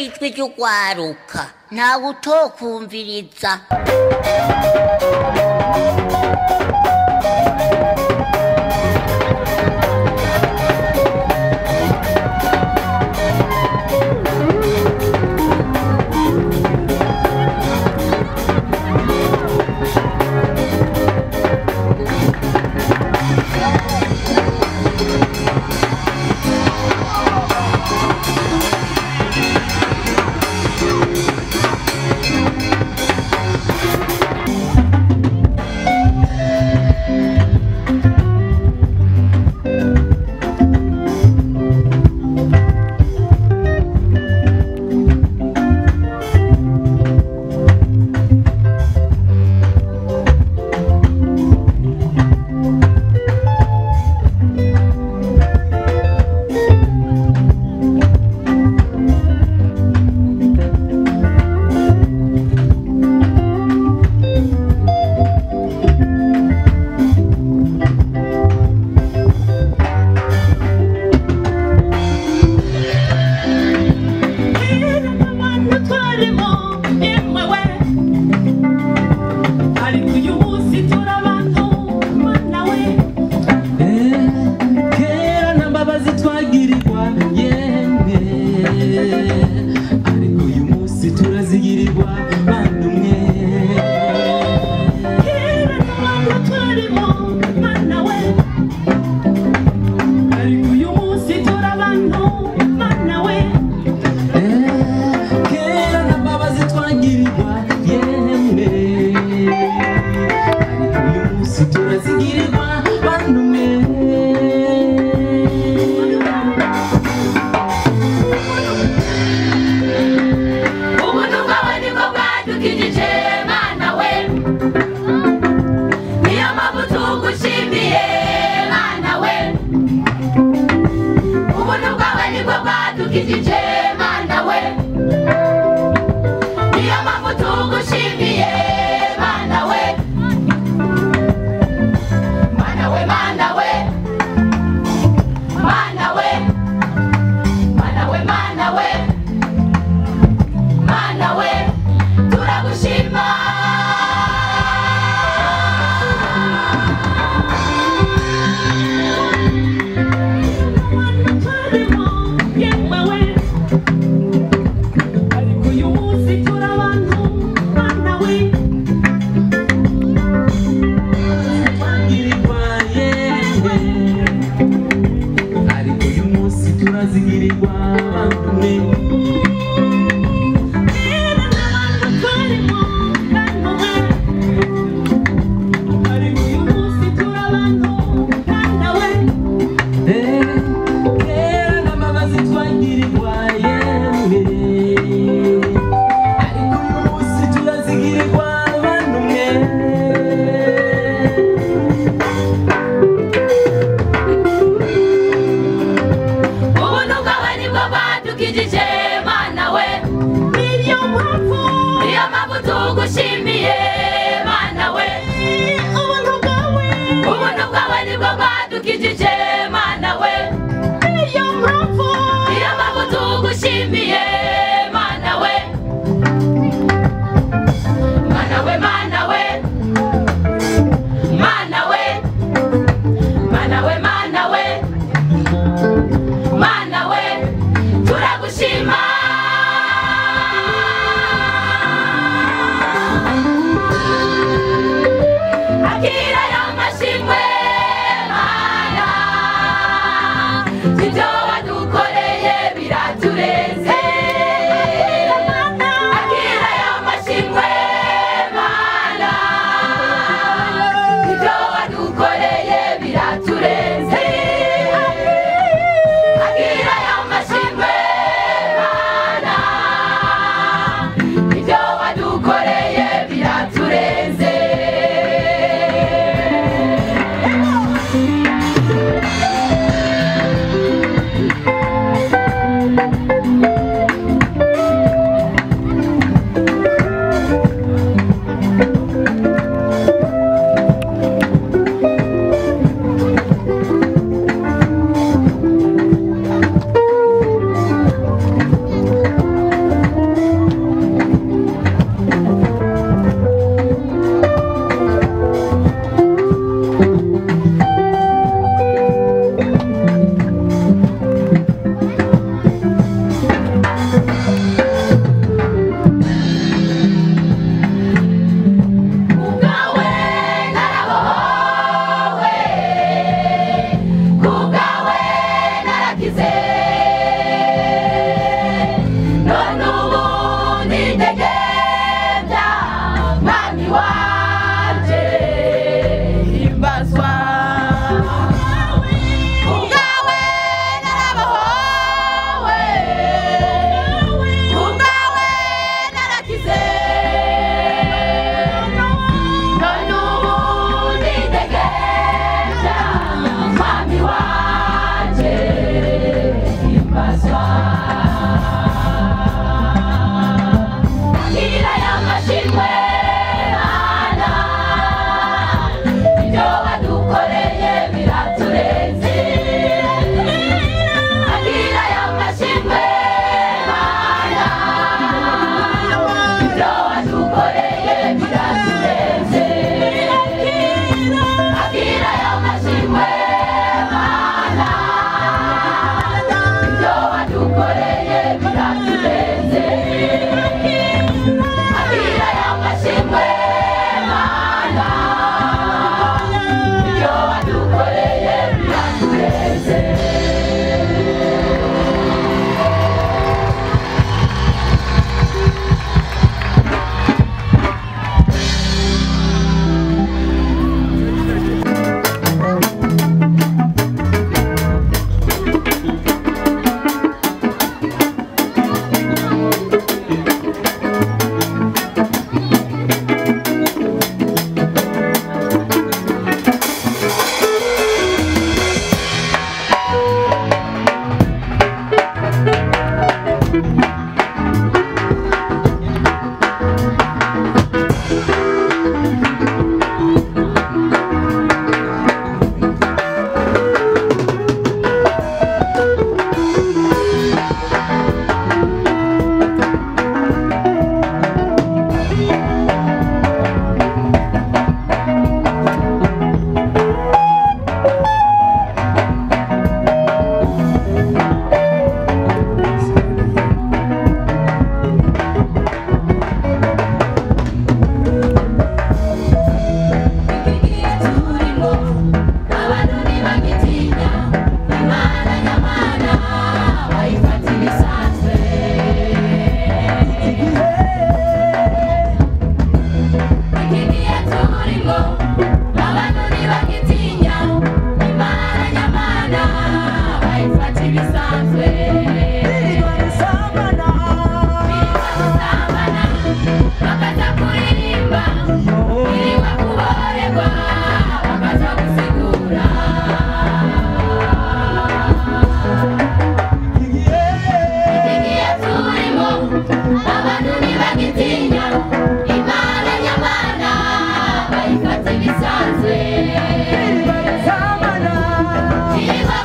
ijwi ry'ugwaruka ntawe utokumviriza. wadukijije mana we iyo mpamvu tugushimiye mana we mana we mana we mana we mana we mana we mana we turagushima akira y'amashimwe mana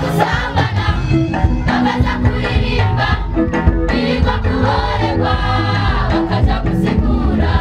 gusambana bakaza kuririmba birirwa kuborerwa bakaza gusigura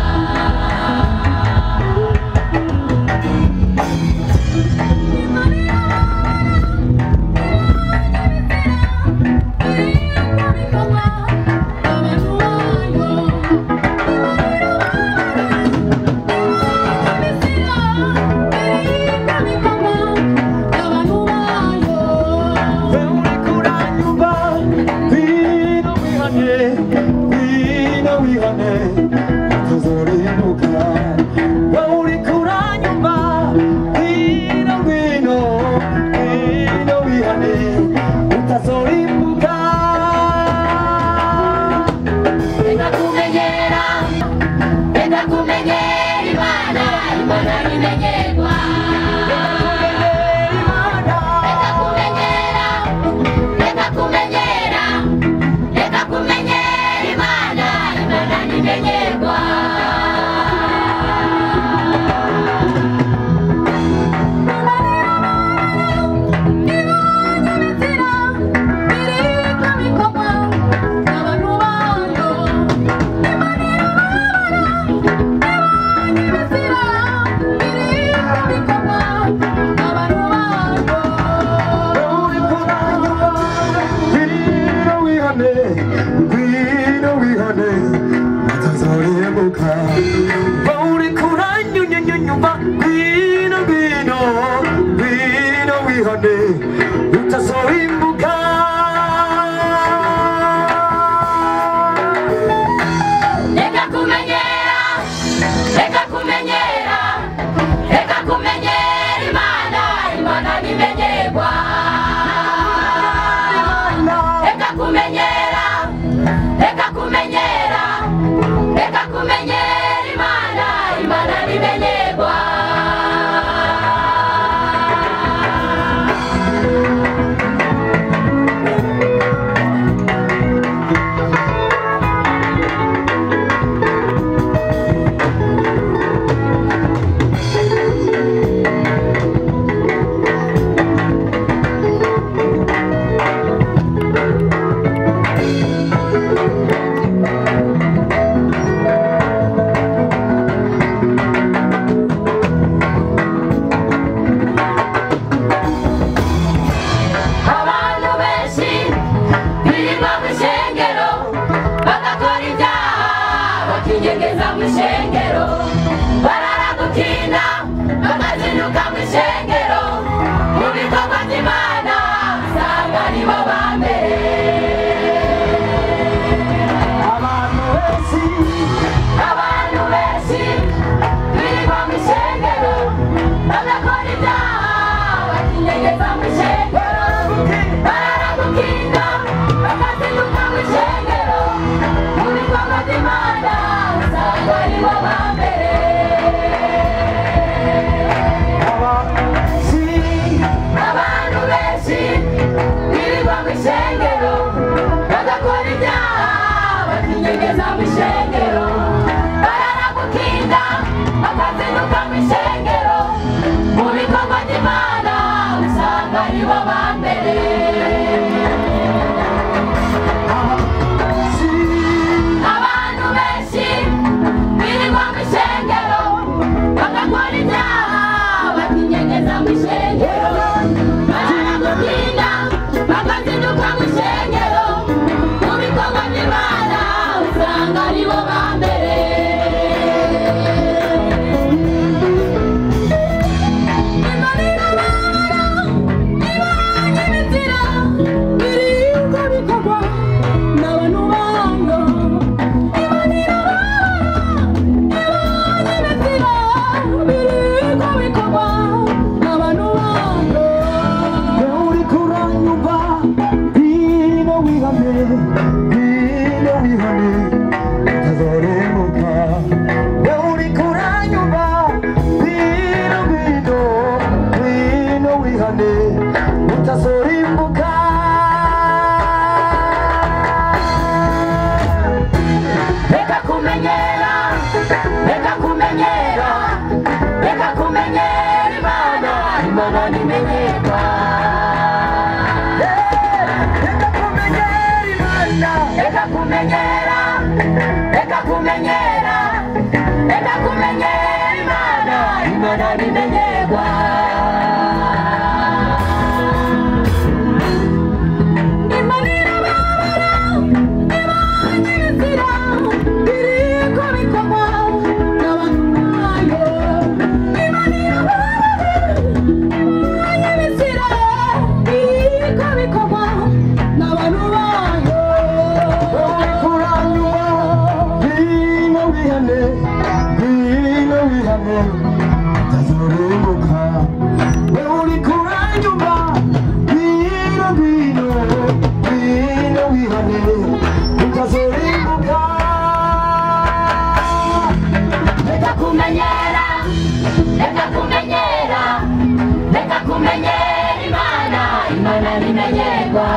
nimenyegwa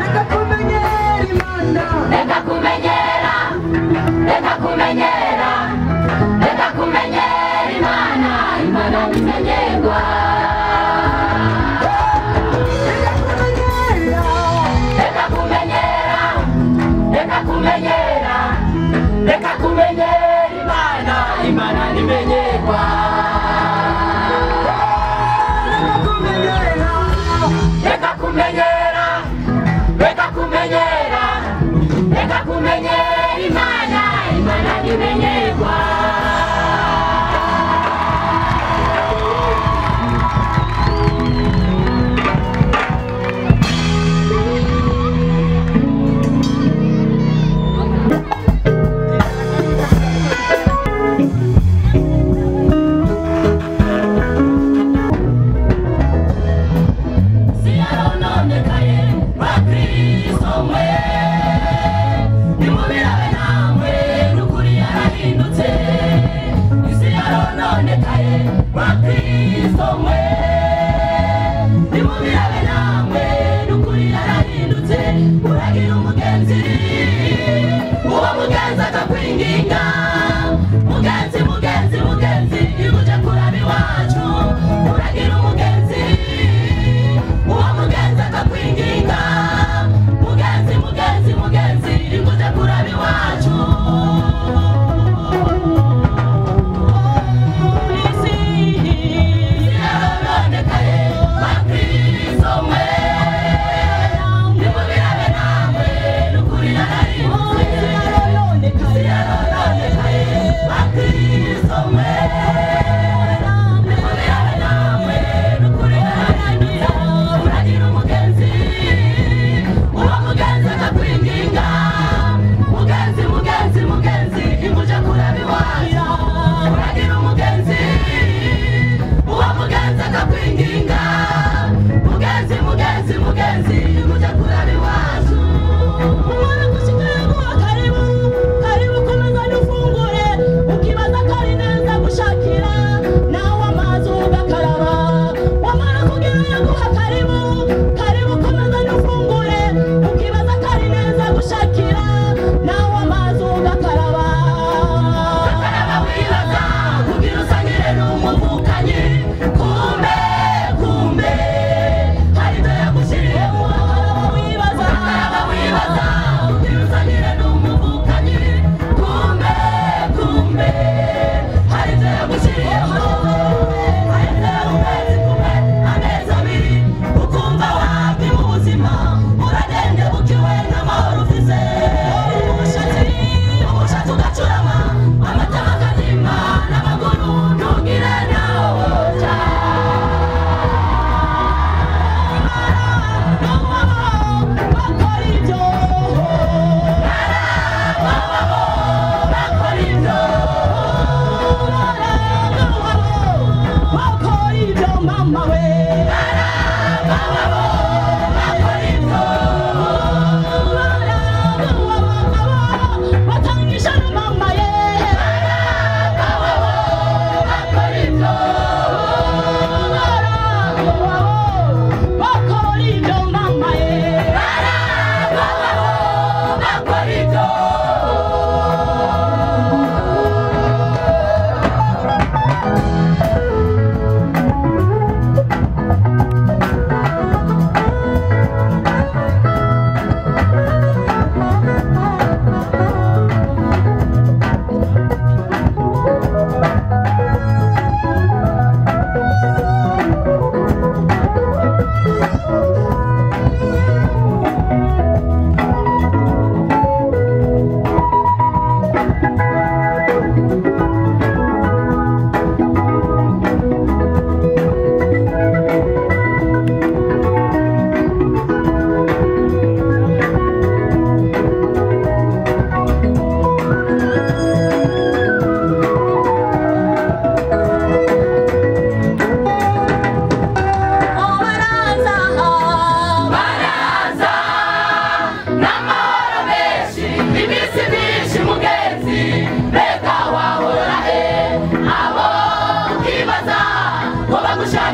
Reka kumenyera Imana Reka kumenyera Reka kumenyera Reka kumenyera Imana Imana nimenyegwa Reka kumenyera Reka kumenyera Reka kumenyera Imana Imana nimenyegwa Reka kumenyera Reka kumenyera Reka kumenyera Imana Imana nimenyegwa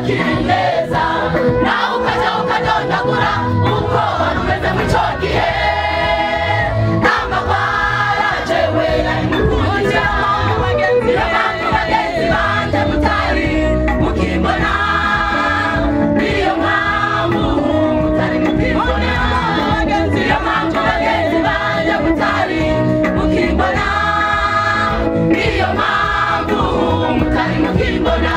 Kirindeza nawe ukaja ukadondagura uko wari umeze mu ico gihe n'amagwara jewe nari mukundira niyo mpamvu bagenzi banje mutari mukimbona niyo mpamvu mutari mukimbona niyo mpamvu bagenzi banje mutari mukimbona niyo mpamvu mutari mukimbona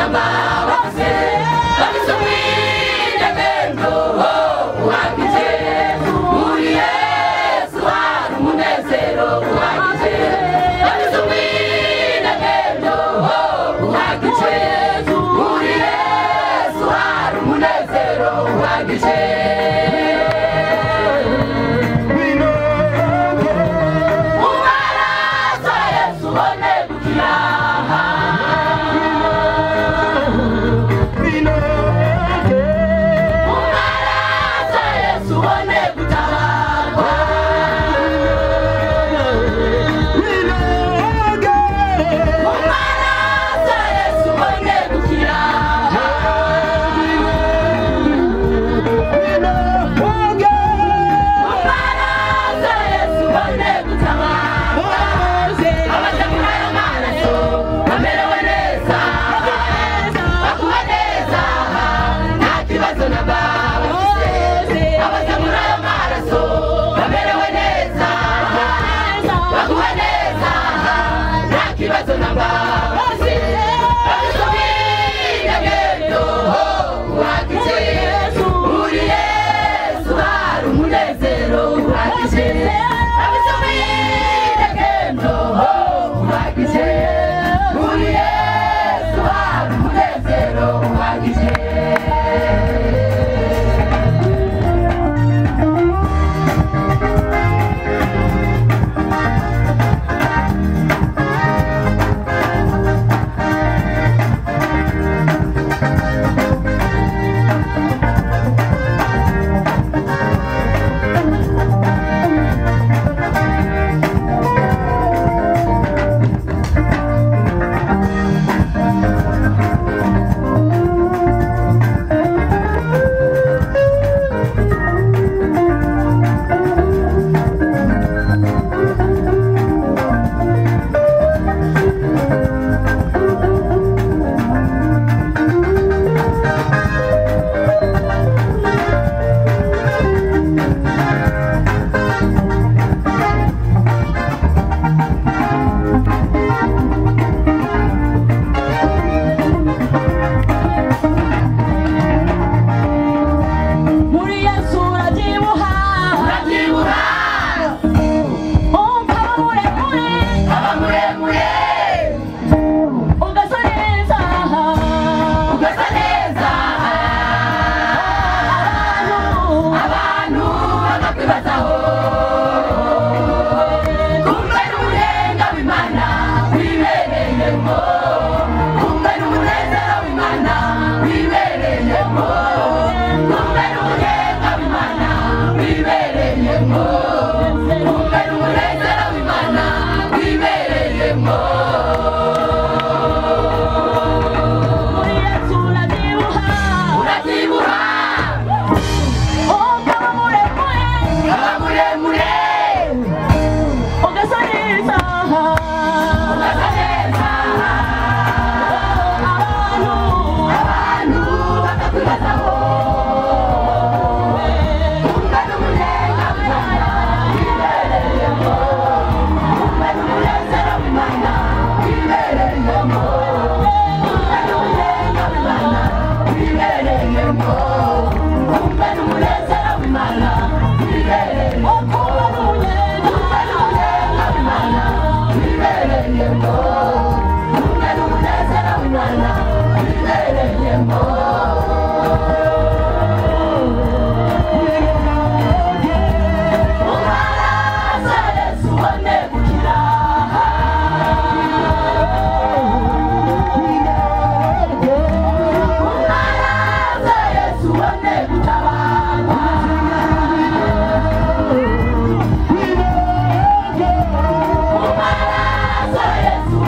namba bafise bafise umwidegemvyo uhagije muri Yesu hari umunezero uhagije bafise umwidegemvyo uhagije muri Yesu hari umunezero uhagije Yesu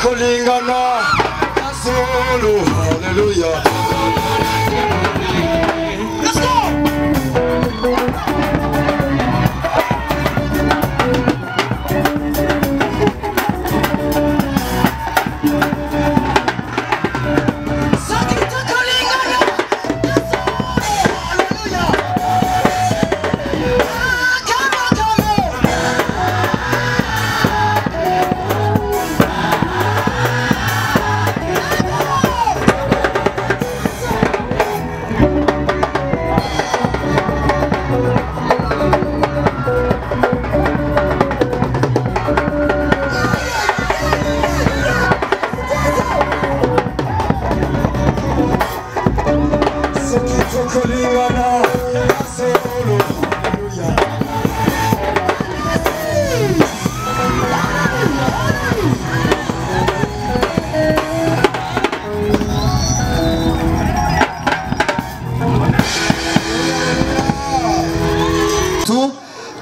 kulingana solo hallelujah. Let's go.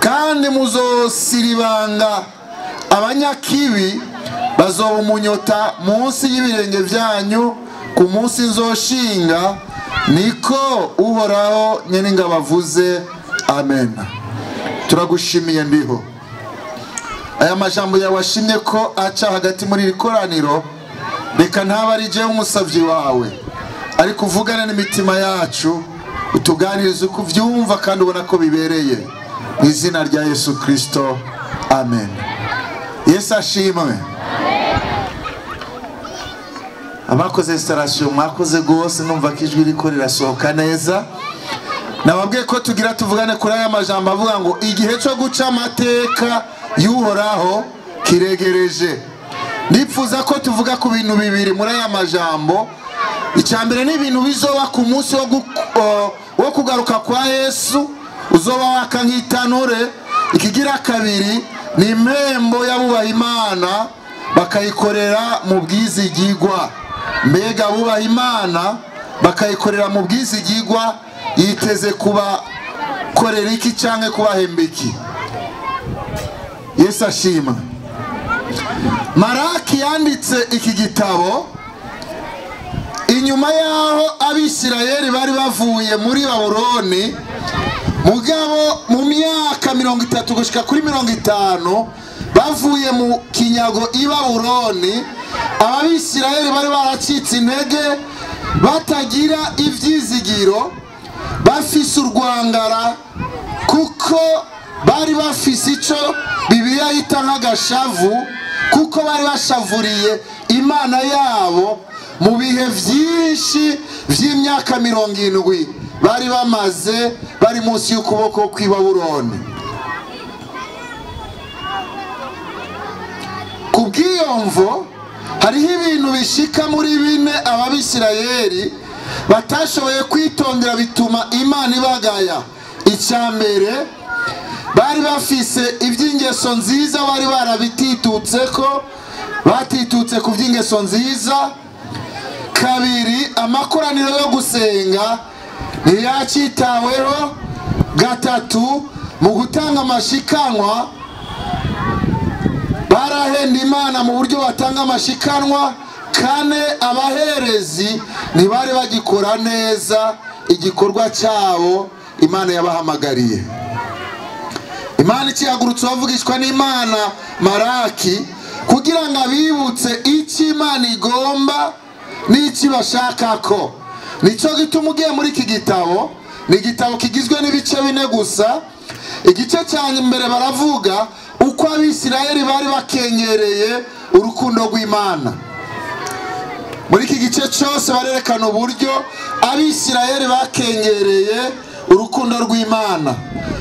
Kandi muzosiribanga abanyakibi bazoba umunyota munsi y'ibirenge byanyu ku munsi nzoshinga, niko Uhoraho nyeninga bavuze. Amen. Turagushimiye ndiho aya majambo yawashimye ko aca hagati muri ikoraniro, reka ntaba ari je umusavyi wawe, ari kuvugana n'imitima yacu, utuganirize uko vyumva kandi ubona ko bibereye, mu izina rya Yesu Kristo. Amen. Yesu ashimwe. Abakoze installation mwakoze gose, numva kijwi riko rirasohoka neza. Nababwiye ko tugira tuvugane kuri aya majambo avuga ngo igihe cyo guca amateka y'Uhoraho kiregereje. Nipfuza ko tuvuga ku bintu bibiri muri aya majambo. Icyambere ni ibintu bizoba ku munsi wo kugaruka kwa Yesu, uzoba waka nk'itanure. Ikigira kabiri ni impembo y'abubaha Imana bakayikorera mu bwizigigwa. Mbega abubaha Imana bakayikorera mu bwizigigwa yiteze kuba korera iki canke kubahemba iki? Yesu ashima. Maraki yanditse iki gitabo inyuma yaho Abisirayeli bari bavuye muri Babuloni, mugabo mu myaka 30 gushika kuri 50 bavuye mu kinyago i Babuloni. Abisirayeli bari baracitse intege, batagira ivyizigiro, bafise urwangara, kuko bari bafise ico Bibiliya yita nk'agashavu, kuko bari bashavuriye Imana yabo mu bihe vyinshi vy'imyaka 70 bari bamaze bari munsi y'ukuboko kw'i Babuloni. Kubwiyomvo hariho ibintu bishika muri bine Abisirayeli batashoboye kwitondera bituma Imana ibagaya. Icyambere, bari bafise iby'ingeso nziza, bari barabititutseko, batitutse ku by'ingeso nziza. Kabiri, amakoraniro yo gusenga ntiyacitaweho. Gatatu, mu gutanga amashikanwa barahenda Imana mu buryo batanga amashikanwa. Kane, abaherezi ntibari bagikora neza igikorwa cyabo Imana yabahamagariye. Imana ikihagurutse bavugishwa n'Imana Maraki kugira ngo abibutse icyo Imana igomba n'iki bashakako. Nico gituma ugiye muri iki gitabo, ni igitabo kigizwe n'ibice 4 gusa. Igice cya mbere baravuga uko Abisirayeli bari bakenyereye urukundo rw'Imana. Muri iki gice cyose barerekana uburyo Abisirayeli bakenyereye urukundo rw'Imana.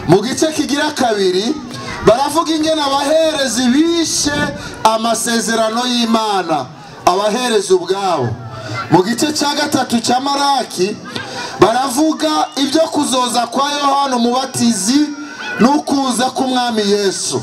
Mu gice kigira kabiri baravuga ingene abaherezi bishe amasezerano y'Imana, abaherezi ubwabo. Mu gice cya gatatu cya Maraki baravuga ibyo kuzoza kwa Yohana Umubatizi n'ukuza k'Umwami Yesu.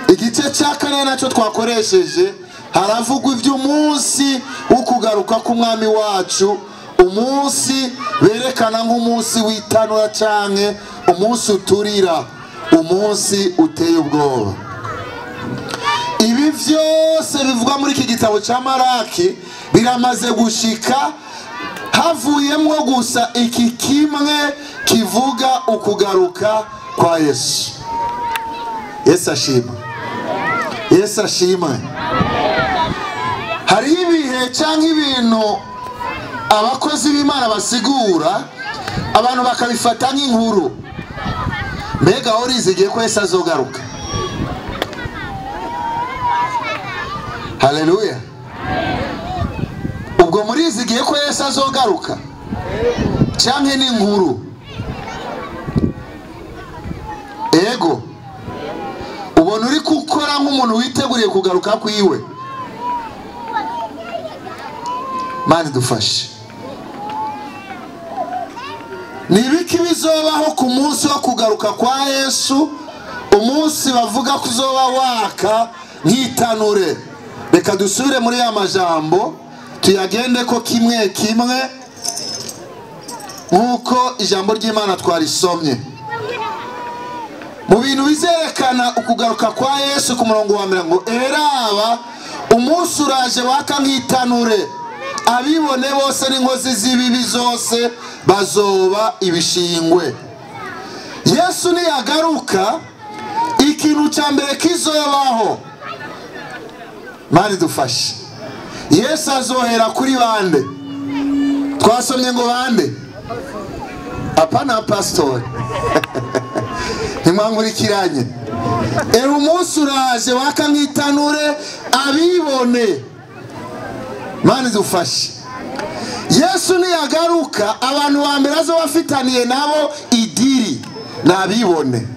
Igice cya kane nacyo twakoresheje haravugwa iby'umunsi wo kugaruka k'Umwami wacu, umunsi berekana nk'umunsi w'itanura canke umunsi uturira, umunsi uteye ubwoba. ibi byose bivugwa muri iki gitabo cya Maraki biramaze gushika, havuyemo gusa iki kimwe kivuga ukugaruka kwa Yesu. Yesu ashimwe. Yesu ashimwe. Hari ibihe cyangwa ibintu abakozi b'Imana basigura abantu bakabifata nk'inkuru. Mbega urizigiye ko Yesu azogaruka? Haleluya. Ubwo murizigiye ko Yesu azogaruka cyangwa ni inkuru? Ego ubona uri gukora nk'umuntu witeguriye kugaruka kwiwe. Mani dufashe. Nibiki bizobaho ku munsi wo kugaruka kwa Yesu, umunsi bavuga kuzoba waka nk'itanure? Reka dusubire muri ya majambo tuyagende ko kimwe kimwe nkuko ijambo ry'Imana twarisomye. Mu bintu bizerekana ukugaruka kwa Yesu ku murongo wa mbere ngo eraba umunsi uraje waka nk'itanure, abibone bose n'inkozi z'ibibi zose bazoba ibishingwe. Yesu niyagaruka ikintu cya mbere kizobaho, mani dufashe, Yesu azohera kuri bande? Twasomye ngo bande? Apana pastor. Ntimwankurikiranye. Umunsi uraje waka nk'itanure, abibone. Mani dufashe. Yesu niyagaruka abantu ba mbere azo bafitaniye nabo idiri nabibone.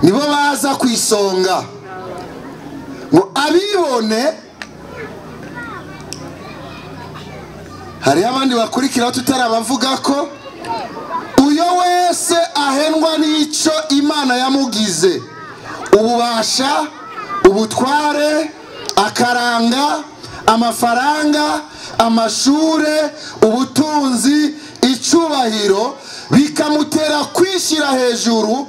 Nibo baza kwisonga ngo abibone. Hari abandi bakurikira tutarabavuga ko uyo wese ahendwa n'ico Imana yamugize, ububasha, ubutware, akaranga, amafaranga, amashure, ubutunzi, icubahiro, bikamutera kwishira hejuru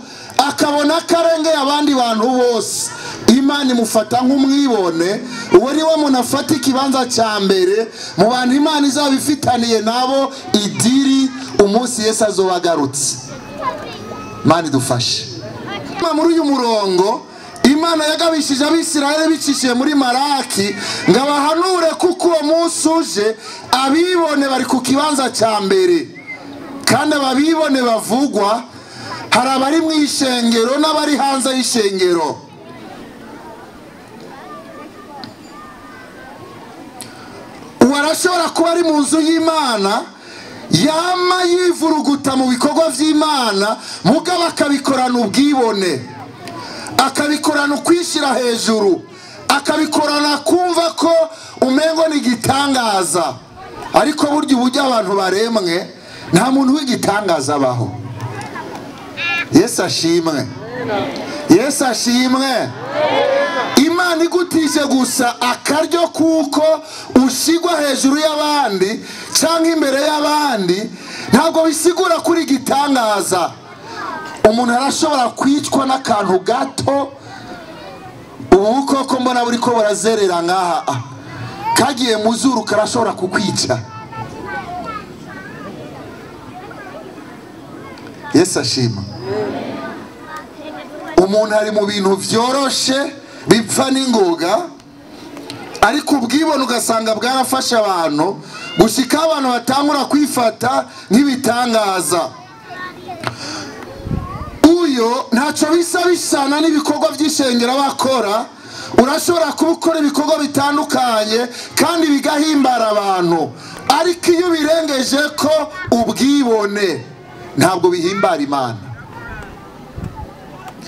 akabona karenge abandi bantu bose. Imana imufata nk'umwibone, uwo ni we muntu afata ikibanza cya mbere mu bantu Imana izabifitaniye nabo idiri umunsi Yesu azobagarutse. Mani dufashe. Muri uyu murongo Imana yagabishije Abisirayeli bicishije muri Maraki ngo abahanure kuko uwo munsi uje abibone bari ku kibanza cya mbere. Kandi ababibone bavugwa hari abari mu ishengero n'abari hanze y'ishengero. Uwarashobora kuba ari mu nzu y'Imana yama yivuruguta mu bikorwa by'Imana, mugabo akabikorana ubwibone, akabikorana ukwishyira hejuru, akabikorana kumva ko umengo ni igitangaza. Ariko burya uburyo abantu baremwe nta muntu w'igitangaza abaho. Yesu ashimwe. Yesu ashimwe. Imana igutije gusa akaryo kuko ushigwa hejuru y'abandi cyangwa imbere y'abandi, ntabwo bisigura kuri gitangaza. Umuntu arashobora kwicwa n'akantu gato. Ubu koko mbona buri ko barazerera ngaha kagiye mu zuru karashobora kukwica. Yesu ashima. Umuntu ari mu bintu byoroshe bipfa n'ingoga, ariko ubwibone ugasanga bwarafasha abantu gushika abantu batangura kwifata nk'ibitangaza. Uyo ntacyo bisa bisana n'ibikorwa by'ishengero bakora. Urashobora kubukora ibikorwa bitandukanye kandi bigahimbara abantu, ariko iyo birengeje ko ubwibone ntabwo bihimbara Imana.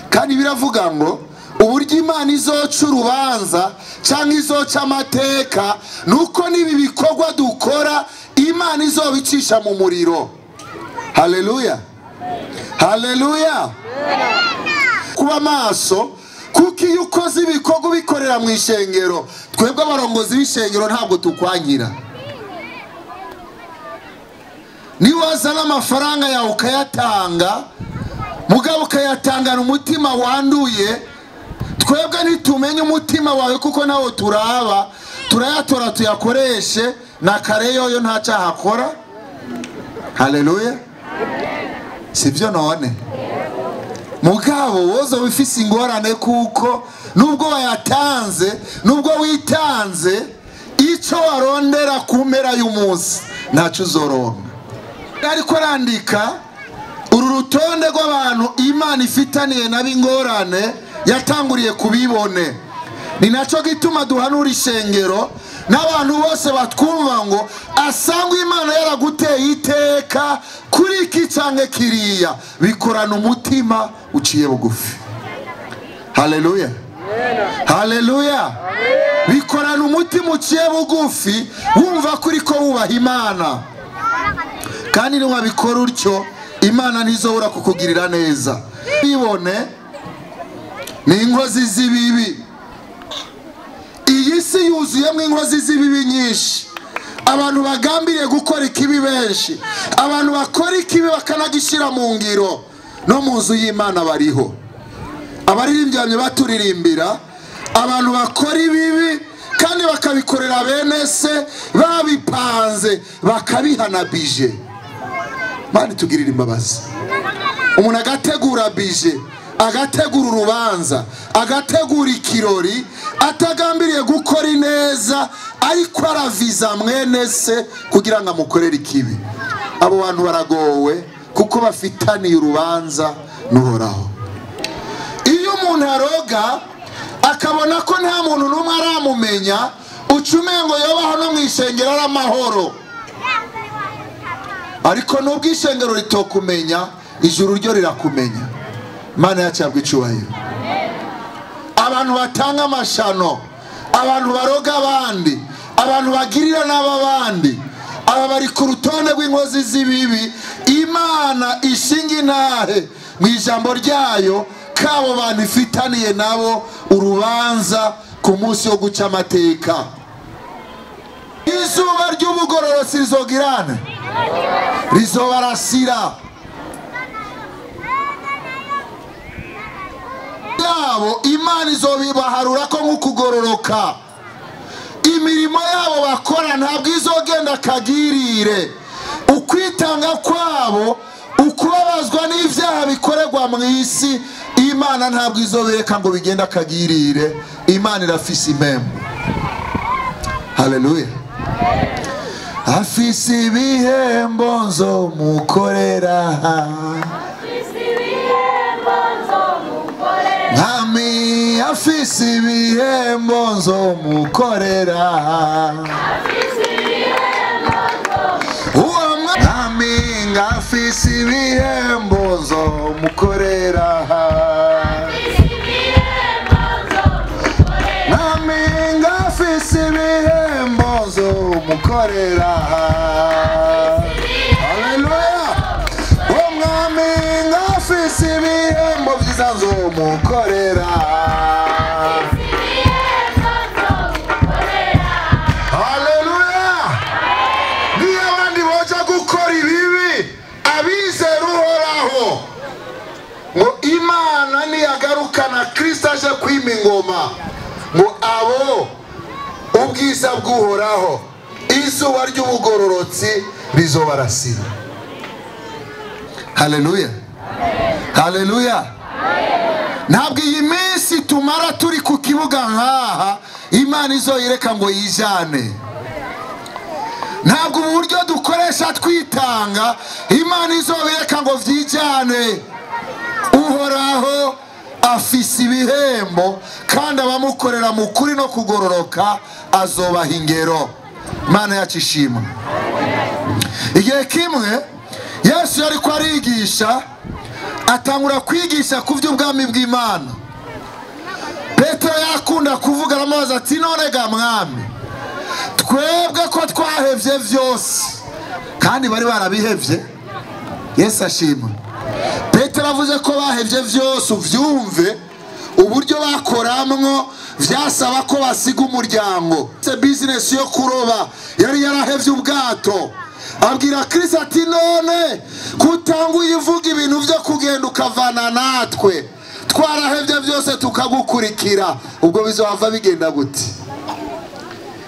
Kandi biravuga ngo uburyo Imana izoca urubanza cyangwa izoca amateka nuko nibi bikorwa dukora Imana izobicisha mu muriro. Haleluya. Haleluya. Kuba maso kuko iyo ukoze ibikorwa bikorera mu ishengero, twebwe abarongozi b'ishengero ntabwo tukwangira. Niwazana amafaranga yawe ukayatanga mugabo ukayatangana umutima wanduye. Twebwe ntitumenye umutima wawe kuko nawo turaba turayatora tuyakoreshe na kare yoyo nta cyaha akora. Haleluya. Sibyo none mugabo wozo wifise ingorane kuko nubwo wayatanze nubwo witanze icyo warondera kumera y'umunsi ntacyo uzoronka. Ariko arandika uru rutonde rw'abantu Imana ifitaniye n'abingorane yatanguriye kubibone. Ni nacyo gituma duhanura ishengero n'abantu bose batwumva ngo asangwe Imana yaraguteye iteka kuri iki canke kiriya, bikorana umutima uciye bugufi. Haleluya. Haleluya. Bikorana umutima uciye bugufi wumva kuri ko wubaha Imana, kandi niwabikora utyo Imana ntizobura kukugirira neza. Bibone ni inkozi z'ibibi. Iyi si yuzuyemo inkozi z'ibibi nyinshi. Abantu bagambiriye gukora ikibi benshi, abantu bakora ikibi bakanagishira mu ngiro. No mu nzu y'Imana bariho abaririmbyi baturirimbira abantu bakora ibibi kandi bakabikorera bene se babipanze bakabihana bije. Mani tugirira imbabazi. Umuntu agategura bije, agategura urubanza, agategura ikirori, atagambiriye gukora ineza ariko araviza mwene se kugira ngo amukorere ikibi. Abo bantu baragowe kuko bafitaniye urubanza n'Uhoraho. Iyo umuntu aroga akabona ko nta muntu n'umwe aramumenya, ucumengo yobaho no mwishengero ari amahoro. Ariko nubwo ishengero ritokumenya, ijuru ryo rirakumenya. Imana yacabwa icubahiro. Abantu batanga amashano, abantu baroga abandi, abantu bagirira n'ababandi, aba bari ku rutonde rw'inkozi z'ibibi. Imana ishinga intahe mu ijambo ryayo kabo bantu ifitaniye nabo urubanza ku munsi wo guca amateka. Izuba ry'ubugororotsi rizogirane, rizobarasira yabo. Imana izobibaharura ko nk'ukugororoka. Imirimo yabo bakora ntabwo izogenda kagirire. Ukwitanga kwabo, ukubabazwa n'ivyaha bikorerwa mu isi, Imana ntabwo izobereka ngo bigenda kagirire. Imana irafise impembo. Haleluya. Afise ibihembo nzomukorera, Mwami afise ibihembo nzomukorera, uwo Mwami ngafise ibihembo nzomukorera, Mwami ngafise ibihembo nzomukorera. Haleluya. Uwo Mwami ngafise ibihembo vyiza nzomukorera. Haleluya. Niyo abandi boja gukora ibibi, abizera Uhoraho ngo Imana niyagarukana Kristo aje kwima ingoma, ngo abo ubwiza bw'Uhoraho, izuba ry'ubugororotsi rizobarasira. Haleluya. Haleluya. Ntabwo iyi minsi tumara turi ku kibuga nkaha Imana izoyireka ngo yijane. Ntabwo uburyo dukoresha twitanga Imana izobireka ngo vyijane. Uhoraho afise ibihembo kandi abamukorera mu kuri no kugororoka azobaha ingero. Imana yacu ishimwe. Igihe kimwe Yesu yariko arigisha, atangura kwigisha ku by'ubwami bw'Imana. Petero yakunda kuvuga aramubaza ati none ga Mwami, twebwe ko twahevye vyose, kandi bari barabihevye. Yesu ashimwe. Petero avuze ko bahevye vyose, uvyumve uburyo bakoramwo vyasaba ko basiga umuryango. Se business yo kuroba yari yarahevye ubwato, abwira Kristo ati none kutanguye ivuga ibintu byo kugenda ukavana natwe twarahevye byose tukagukurikira ubwo bizohava bigenda gute?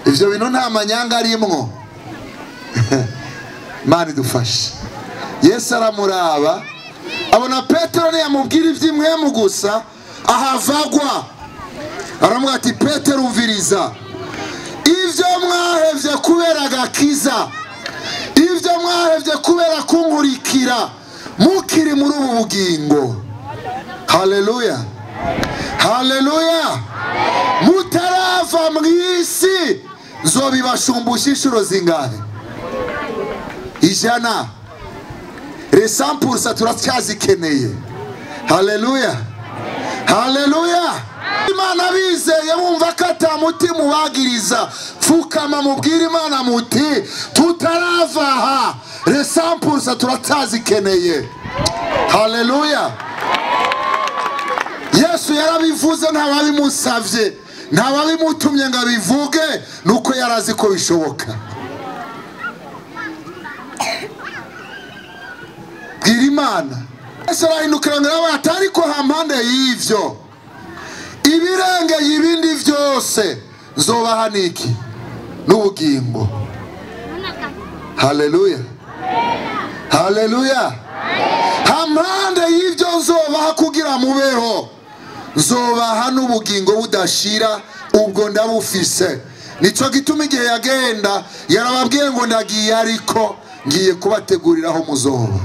Ivyo bintu nta manyanga arimwo. Mani dufashe. Yesu aramuraba abona Petero ntiyamubwira ivy'imwemu gusa ahavagwa aramubwira ati Petero umviriza ivyo mwahevye kubera agakiza ivyo mwahevye kubera kunkurikira mukiri muri ubu bugingo. Haleluya, haleluya. Mutarava mwisi nzobibashumbusha inshuro zingahe? 100. Resampusa turatyazikeneye. Haleluya, haleluya. Imana bizeye bumva ko atamutima ubagiriza pfukama mubwira Imana muti tutarava aha resampusa turatyazikeneye. Haleluya. Yesu yarabivuze ntababimusavye ntababimutumye ngo abivuge nuko yarazi ko bishoboka. Bwira Imana. Yesu arahindukira ngo atari ko hampande y'ivyo ibirengeye ibindi vyose nzobaha niki? N'ubugingo. Haleluya, haleluya. Hampande y'ivyo nzobaha kugira mubeho nzobaha n'ubugingo budashira ubwo ndabufise. Nico gituma igihe yagenda yarababwiye ngo ndagiye ariko ngiye kubateguriraho muzoba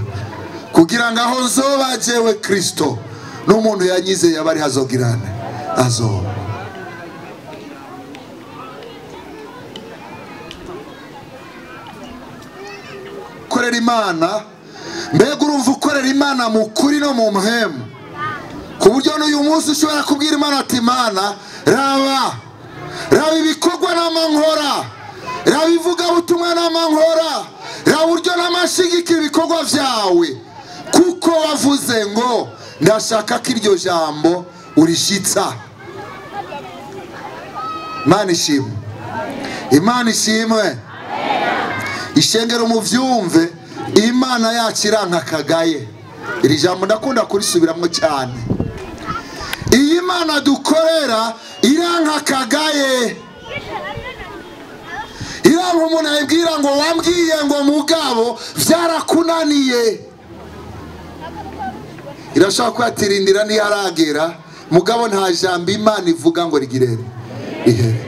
kugira ngo aho nzoba jewe Kristo n'umuntu yanyizeye abari hazogirane azoba. Korera Imana mbega urumva ukorera Imana mu kuri no mu mpemu ku buryo n'uyu munsi ushobora kubwira Imana ati Imana raba ibikorwa n'amankora raba ivugabutumwa n'amankora raba uburyo n'amashigikira ibikorwa vyawe kuko wavuze ngo ndashaka ko iryo jambo urishitsa. Imana ishimwe, Imana ishimwe. Ishengero mu vyumve Imana yacu iranka kagaye. Iri jambo ndakunda kurisubiramwo cyane. Iyi Imana dukorera iranka kagaye. Iranka umuntu ayibwira ngo wambwiye ngo mugabo vyarakunaniye. Irashaka kwatirindira ntiharagera mugabo nta jambo Imana ivuga ngo rigirere ihere.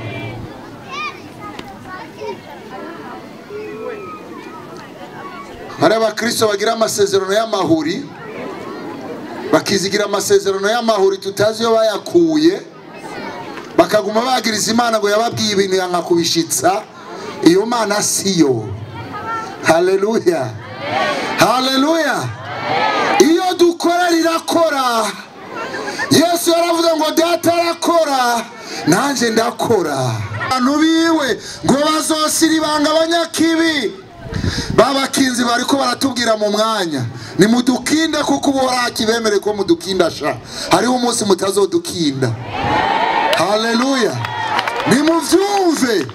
Hari abakristo bagira amasezerano y'amahuri bakizigira amasezerano y'amahuri tutazi yo bayakuye bakaguma bagiriza Imana ngo yababwiye ibintu yanka kubishitsa. Iyo Mana siyo. Haleluya, haleluya. Iyo dukora rirakora. Yesu yaravuze ngo data arakora nanje ndakora. Abantu biwe ngo bazosira ibanga abanyakibi. Babakinzi bariko baratubwira mu mwanya ni mudukinda kuko uboraki bemere ko mudukinda sha hariho umunsi mutazodukinda. Haleluya. Ni muvyumve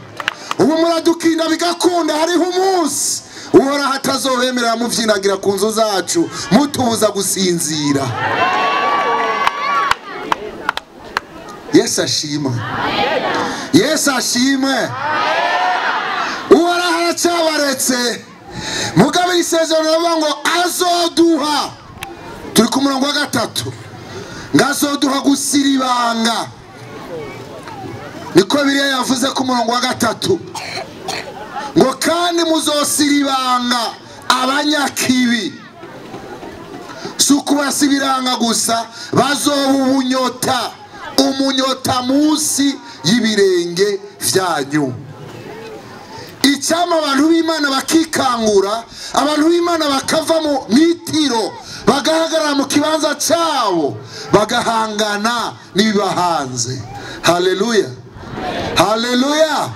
ubu muradukinda bigakunda hariho umunsi uhora hatazobemera muvyinagira ku nzu zacu mutubuza gusinzira. Yesu ashimwe, Yesu ashimwe. Uhora haracyabaretse mugabe isezerano bavuga ngo azoduha. Turi ku murongo wa 3 ngazoduha gusiribanga. Niko Bibiliya yavuze ku murongo wa 3 ngo kandi muzosiribanga abanyakibi. Sukubasibiranga gusa bazoba ubunyota umunyota munsi y'ibirenge vyanyu. Icyama abantu b'Imana bakikangura abantu b'Imana bakava mu mitiro bagahagarara mu kibanza cyabo bagahangana n'ibibahanze. Haleluya, haleluya.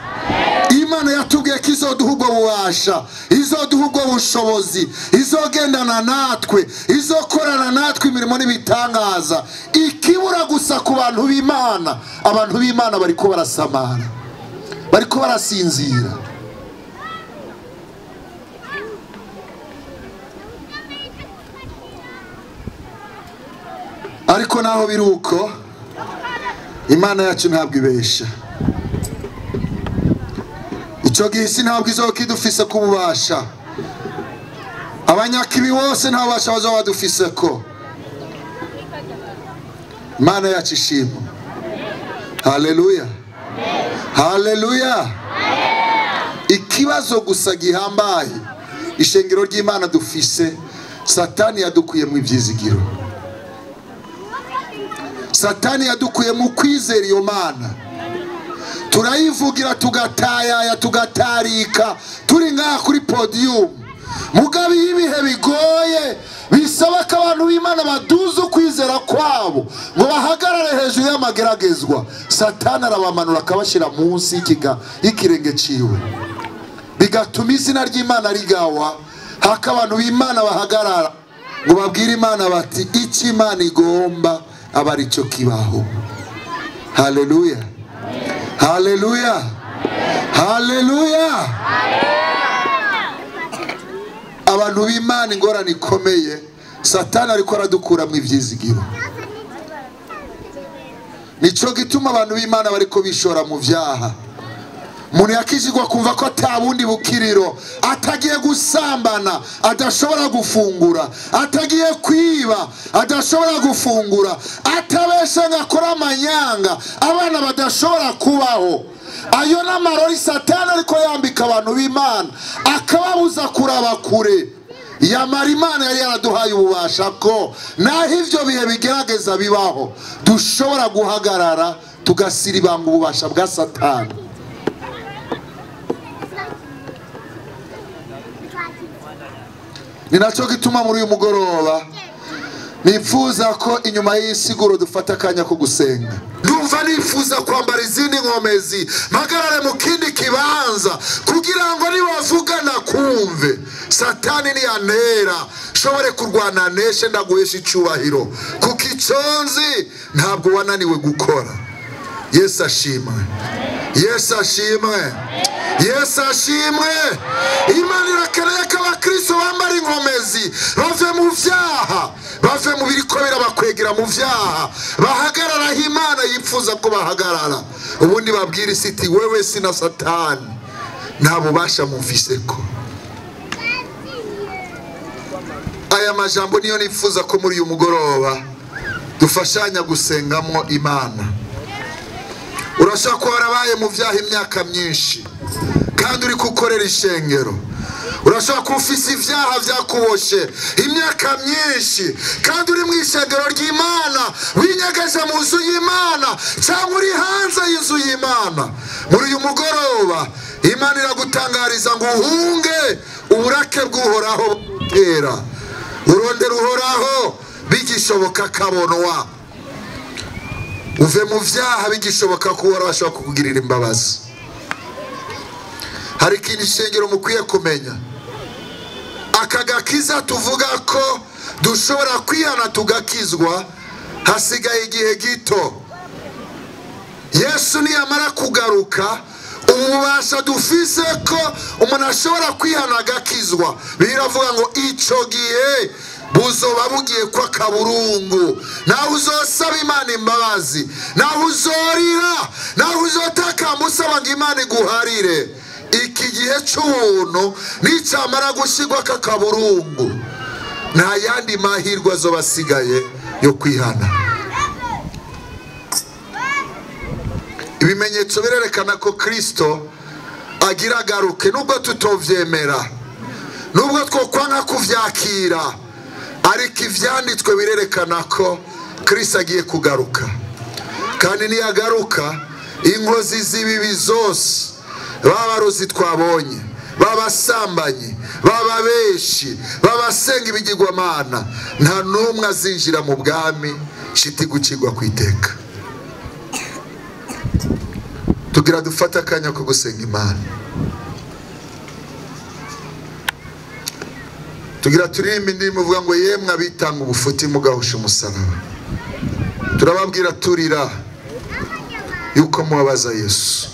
Imana yatubwiye ko izoduha ubwo bubasha izoduha ubwo bushobozi izogendana natwe izokorana natwe imirimo n'ibitangaza. Ikibura gusa ku bantu b'Imana abantu b'Imana bariko barasamara bariko barasinzira. ariko naho biruko Imana yacu ntabwo ibesha. Ico gisi ntabwo izokidufise kububasha. Abanyakibi bose nta basha bazoba dufise ko. Imana yacu ishimwe. Haleluya. Haleluya. Ikibazo gusa gihambaye ishengero ry'Imana dufise, Satani yadukuye mu ivyizigiro. Satani yadukuye mu kwizera iyo Mana. Turayivugira tugatayaya tugatarika turi ngaha kuri podium. Mugabe ibihe bigoye bisaba ko abantu b'Imana baduze ukwizera kwabo ngo bahagarare hejuru y'amageragezwa. Satani arabamanura akabashira munsi y'ikirenge ciwe, bigatuma izina ry'Imana rigawa. Haka abantu b'Imana bahagarara ngo babwire Imana bati iki Imana igomba aba arico kibaho. Haleluya. Haleluya. Haleluya. Abantu b'Imana ingorane ikomeye, Satani ariko aradukura mu ivyizigiro. Nico gituma abantu b'Imana bariko bishora mu vyaha. Umuntu yakijigwa kumva ko atabundi bukiriro, atagiye gusambana adashobora gufungura, atagiye kwiba adashobora gufungura, atabesha ngakora amanyanga abana badashobora kubaho. Ayo n'amarori Satani ariko yambika abantu b'Imana akababuza kuraba kure. Yamara Imana yari yaraduhaye ububasha ko naho ivyo bihe bigerageza bibaho dushobora guhagarara tugasiribanga ububasha bwa Satani. Ni naco gituma muri uyu mugoroba nifuza ko inyuma y'isiguro dufata akanya ko gusenga. Ndumva nifuza kwambara izindi nkomezi magarare mu kindi kibanza kugira ngo nibavugana kumve. Satani ni yanera shobore kurwana neshe ndaguhesha icubahiro kuko iconzi ntabwo wananiwe gukora. Yesu ashimwe. Yesu ashimwe. Yesu ashimwe. Imana irakeneye ko abakristo bambara inkomezi bave mu vyaha, bave mu biriko birabakwegera mu vyaha, bahagarara aho Imana yifuza ko bahagarara. Ubundi babwira isi iti wewe sina Satani nta bubasha mufiseko. Aya majambo niyo nifuza ko muri uyu mugoroba dufashanya gusengamo Imana. Urashaka ko warabaye mu vyaha imyaka myinshi kandi uri kukorera ishengero. Urashaka ko ufise ivyaha vyakuboshe imyaka myinshi kandi uri mu ishengero ry'Imana, winyegeje mu nzu y'Imana cyangwa uri hanze y'inzu y'Imana. Muri uyu mugoroba Imana iragutangariza ngo uhunge uburake bw'Uhoraho butera, urondera Uhoraho bigishoboka kabonwa, uve mu vyaha bigishoboka ko Uhoraho ashobora kukugirira imbabazi. Hari ikintu ishengero mukwiye kumenya, akagakiza tuvuga ko dushobora kwihana tugakizwa hasigaye igihe gito. Yesu niyamara kugaruka ububasha dufise ko umuntu ashobora kwihana agakizwa, biravuga ngo ico gihe buzoba bugiye kwa kaburungu. Naho uzosaba Imana imbabazi, naho uzorira, naho uzotaka musaba ngo Imana iguharire. Iki gihe cy'ubuntu nicamara gushigwa kakaburungu nta yandi mahirwe azobasigaye yo kwihana. Ibimenyetso birerekana ko Kristo agira garuke, nubwo tutovyemera, nubwo twokwanga kuvyakira, ariko ivyanditswe birerekana ko Kristo agiye kugaruka. Kandi niyagaruka inkozi z'ibibi zose, babarozi twabonye, babasambanye, bababeshi, babasenga ibigirwamana, nta numwe azinjira mu bwami shiti gucigwa kwiteka. Tugira dufata akanya ko gusenga Imana. Tugira turirimba indirimbo ivuga ngo yemwe abitanga ubufuti mugahusha umusaraba. Turababwira turira yuko mubabaza Yesu.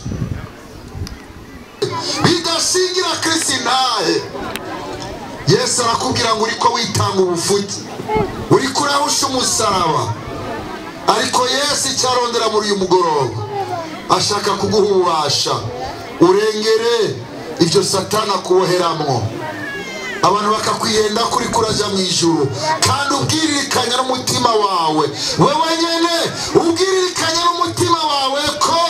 Bidashingira Kristo ntahe. Yesu arakubwira ngo uriko witanga ubufuti, uriko urahusha umusaraba. ariko Yesu icyarondera muri uyu mugoroba ashaka kuguhubasha urengere ibyo Satani akuboheramwo, abantu bakakwihenda kuri kuraja mu ijuru, kandi ubwiririkanya n'umutima wawe, wewe nyene ubwiririkanya n'umutima wawe ko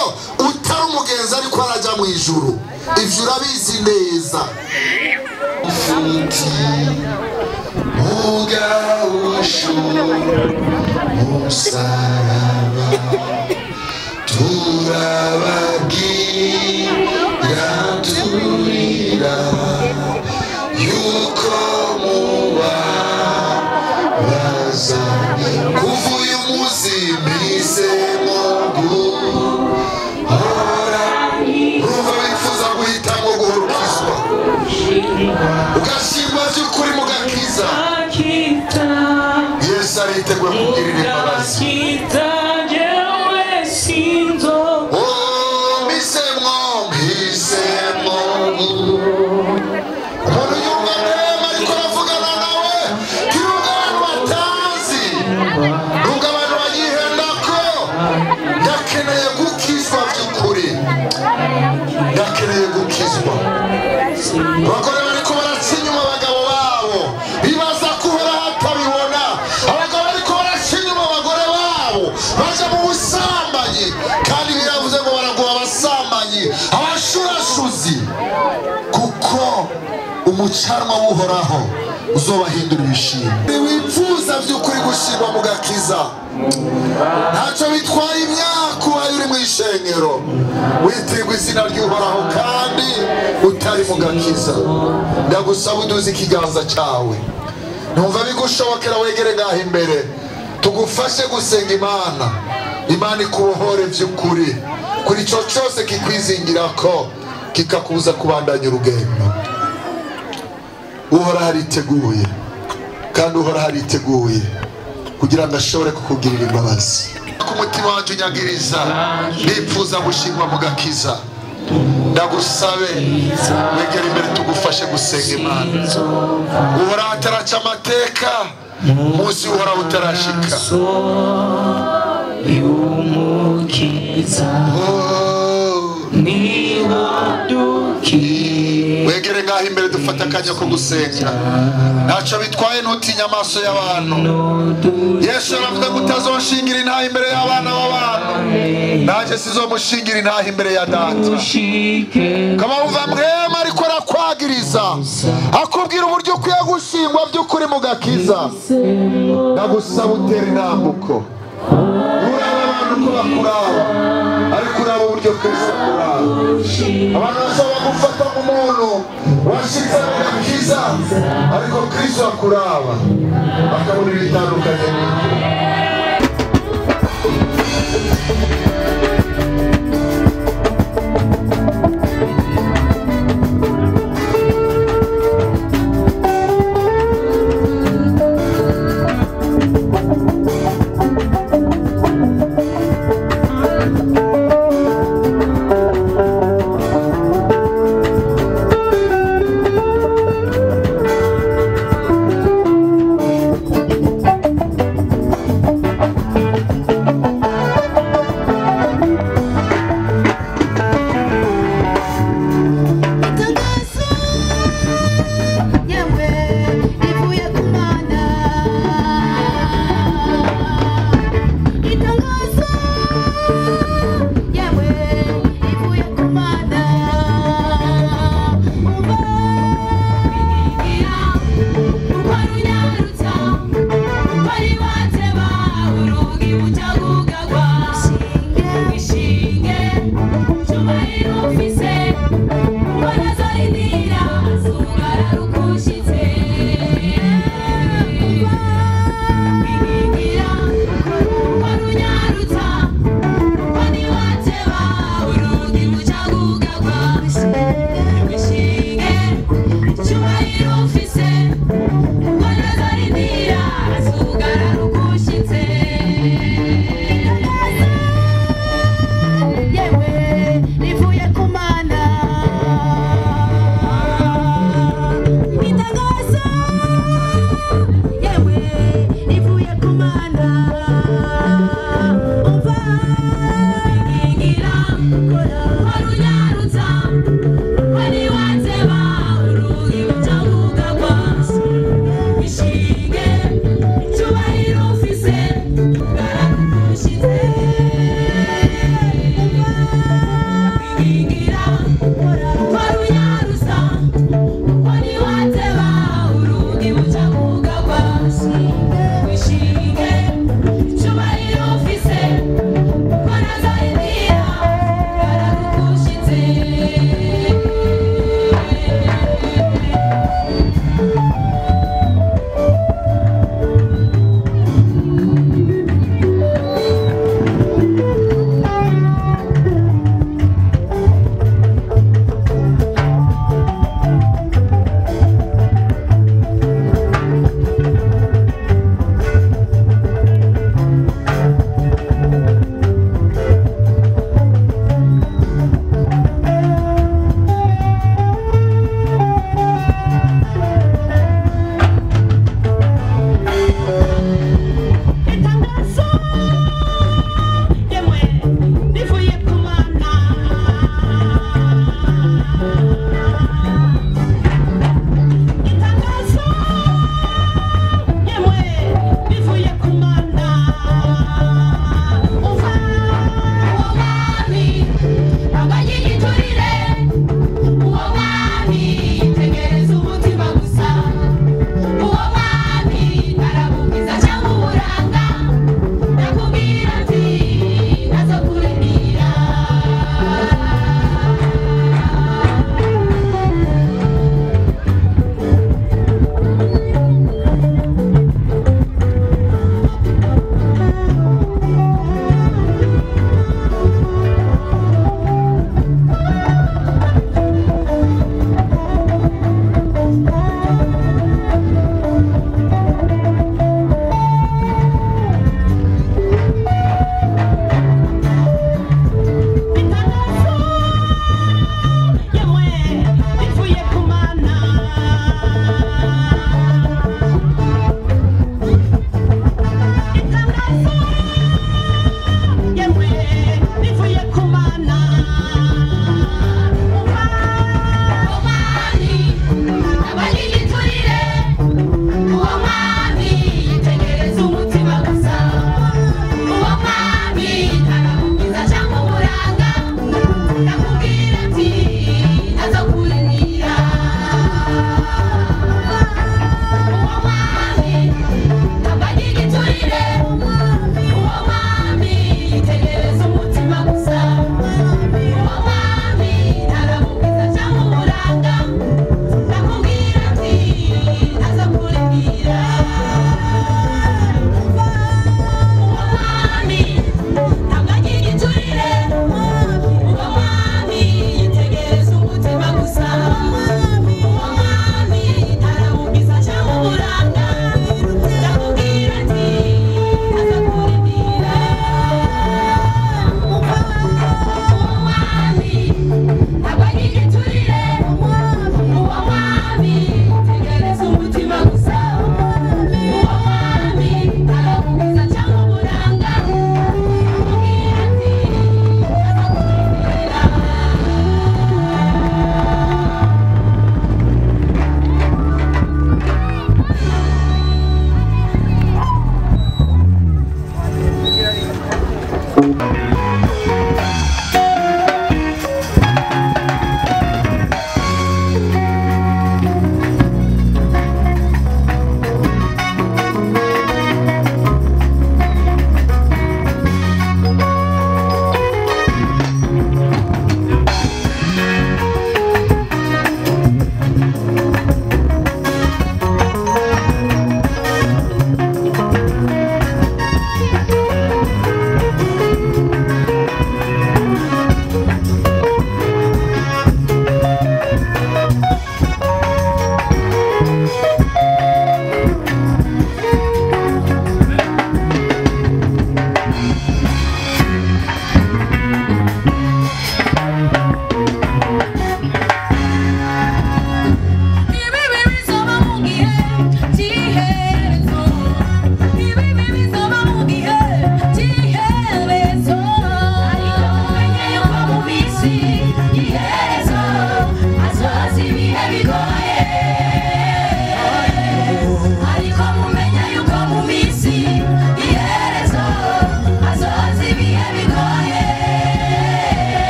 utari umugenzi ariko araja mu ijuru. Ivyo urabizi neza. Mugawushu musaraba turababwira turira yuko mubabaza kuva uyu munsi mpisemo guhora. Urumva wifuza guhitamo guhurukizwa ugashimwa by'ukuri mugakiza. Yesu ariteguye kugirira imbabazi. Umuntu yumva Rema ariko aravugana nawe ntiruga abantu batazi, nubwo abantu bagihenda ko ndakeneye gukizwa by'ukuri, ndakeneye gukizwa. Abagore bariko baraca inyuma abagabo babo bibaza ko uhora hatabibona. Abagabo bariko baraca inyuma abagore babo baja mu busambanyi, kandi biravuze ngo baraguha abasambanyi abashurashuzi, kuko umucanwa w'uhoraho uzobahindura ibishimwe. Wifuza by'ukuri gushirwa mu gakiza, ntacyo bitwaye imyaka ubaye uri mu ishengero witirwa izina ry'uhoraho kandi utari mu gakiza. Ndagusaba uduze ikiganza cyawe, numva bigushobokera wegere ngaho imbere tugufashe gusenga Imana. Imana ikubohore by'ukuri kuri icyo cyose kikwizingira ko kikakubuza kubandanya urugendo. Uhora hariteguye, kandi uhora hariteguye kugira ngo ashobore kukugirira imbabazi. Ku mutima wacu unyagiriza nifuza gushingwa mu gakiza, ndagusabe wegera imbere tugufashe gusenga Imana. Uhora hataraca amateka, munsi uhora utarashika. Wegere ngaho imbere dufata akanya ko gusenga, ntacyo bitwaye ntutinya amaso y'abantu. Yesu aravuga ngo utazoshingira intaha imbere y'abana b'abantu, nanjye sizomushingira intaha imbere ya Data. Kama wumva Mwema ariko arakwagiriza akubwira uburyo ukwiye gushingwa by'ukuri mu gakiza, ndagusaba utera intambuko. Uraba abantu ko bakuraba, ariko uraba uburyo Kristo akuraba. Abantu bashobora gufata nk'umuntu washitse mu gakiza, ariko Kristo akuraba akabona ibitandukanye n'ibyo.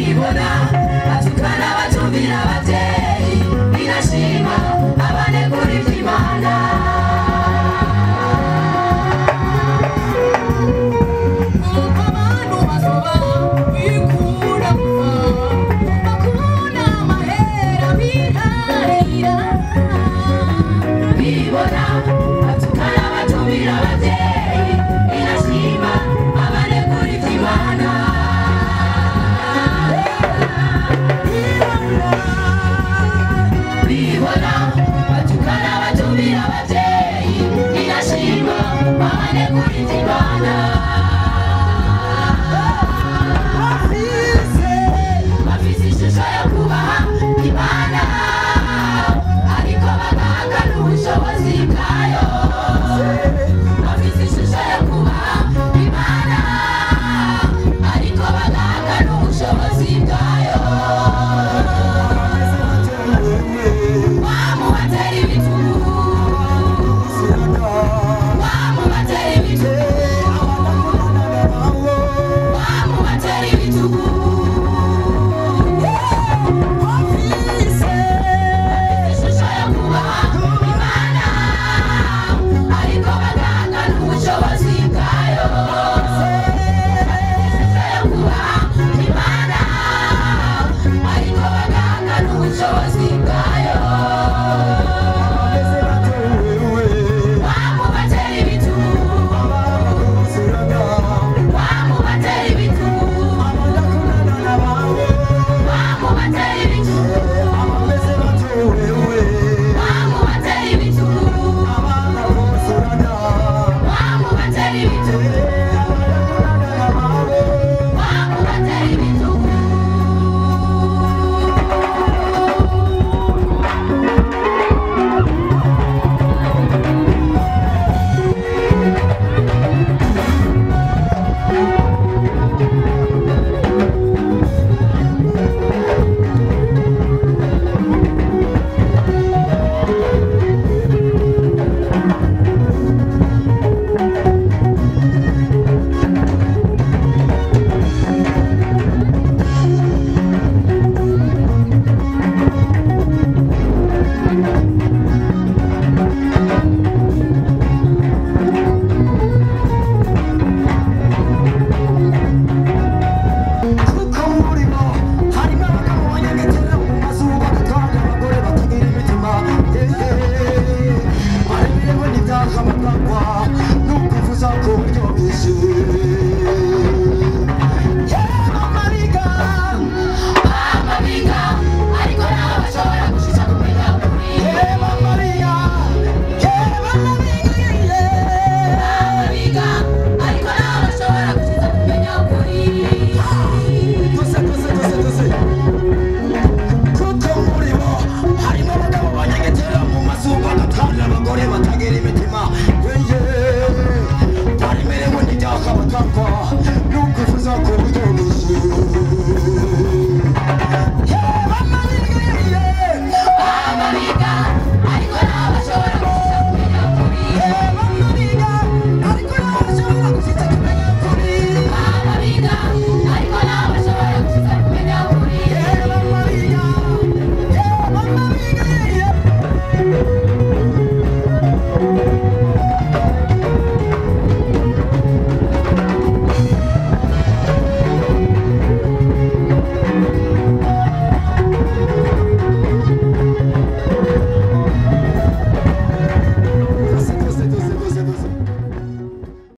bakibona